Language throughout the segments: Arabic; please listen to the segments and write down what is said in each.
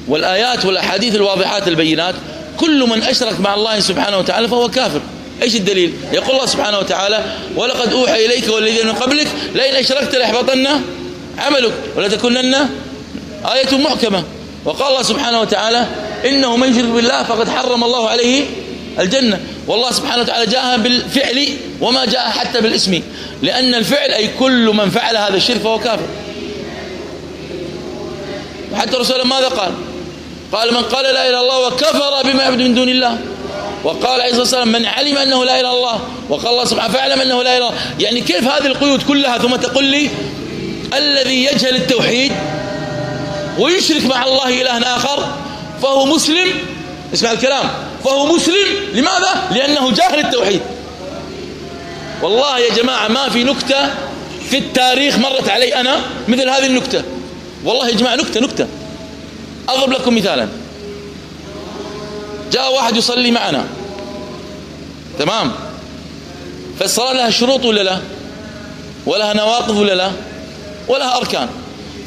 والآيات والأحاديث الواضحات البينات: كل من أشرك مع الله سبحانه وتعالى فهو كافر. إيش الدليل؟ يقول الله سبحانه وتعالى: ولقد أوحي إليك والذين من قبلك لئن أشركت ليحبطن عملك ولتكونن آية محكمة. وقال الله سبحانه وتعالى: إنه من يشرك بالله فقد حرم الله عليه الجنة. والله سبحانه وتعالى جاءها بالفعل وما جاء حتى بالاسم، لأن الفعل أي كل من فعل هذا الشرك فهو كافر. وحتى الرسول ماذا قال؟ قال: من قال لا إله إلا الله وكفر بما يعبد من دون الله. وقال عليه الصلاة والسلام: من علم أنه لا إله إلا الله. وقال الله سبحانه: فاعلم أنه لا إله إلا الله. يعني كيف هذه القيود كلها ثم تقول لي الذي يجهل التوحيد ويشرك مع الله إلها آخر فهو مسلم؟ اسمع الكلام، فهو مسلم. لماذا؟ لأنه جاهل التوحيد. والله يا جماعة ما في نكتة في التاريخ مرت علي أنا مثل هذه النكتة. والله يا جماعة نكتة. أضرب لكم مثالا. جاء واحد يصلي معنا، تمام؟ فالصلاة لها شروط ولا لا؟ ولها نواقض ولا لا؟ ولها أركان.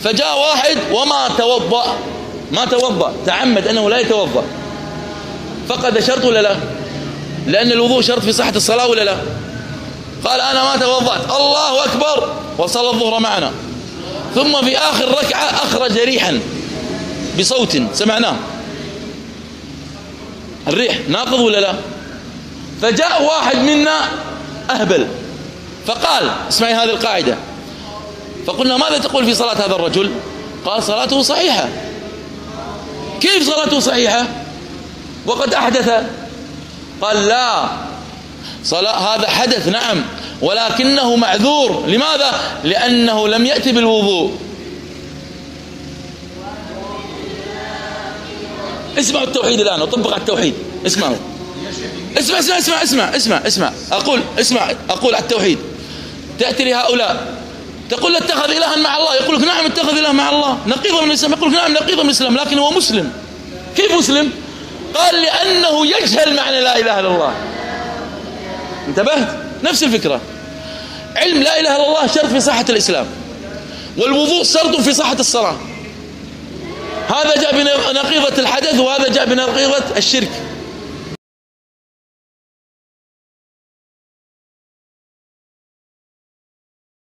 فجاء واحد وما توضأ، تعمد أنه لا يتوضأ، فقد شرط ولا لا؟ لأن الوضوء شرط في صحة الصلاة ولا لا؟ قال: أنا ما توضأت، الله أكبر، وصلى الظهر معنا. ثم في آخر ركعة أخرج ريحا بصوت سمعناه، الريح ناقض ولا لا؟ فجاء واحد منا أهبل فقال: اسمعي هذه القاعدة. فقلنا: ماذا تقول في صلاة هذا الرجل؟ قال: صلاته صحيحة. كيف صلاته صحيحة وقد أحدث؟ قال: لا، هذا حدث نعم، ولكنه معذور. لماذا؟ لأنه لم يأتي بالوضوء. اسمعوا التوحيد الآن وطبق على التوحيد. اسمعوا، اسمع. أقول على التوحيد. تأتي لهؤلاء تقول له: اتخذ إلها مع الله. يقول لك: نعم اتخذ إله مع الله، نقيضا من الإسلام. يقول لك: نعم نقيضا من الإسلام، لكن هو مسلم. كيف مسلم؟ قال: لأنه يجهل معنى لا إله إلا الله. انتبهت؟ نفس الفكرة. علم لا إله إلا الله شرط في صحة الإسلام، والوضوء شرط في صحة الصلاة. هذا جاء بنقيضة الحدث وهذا جاء بنقيضة الشرك.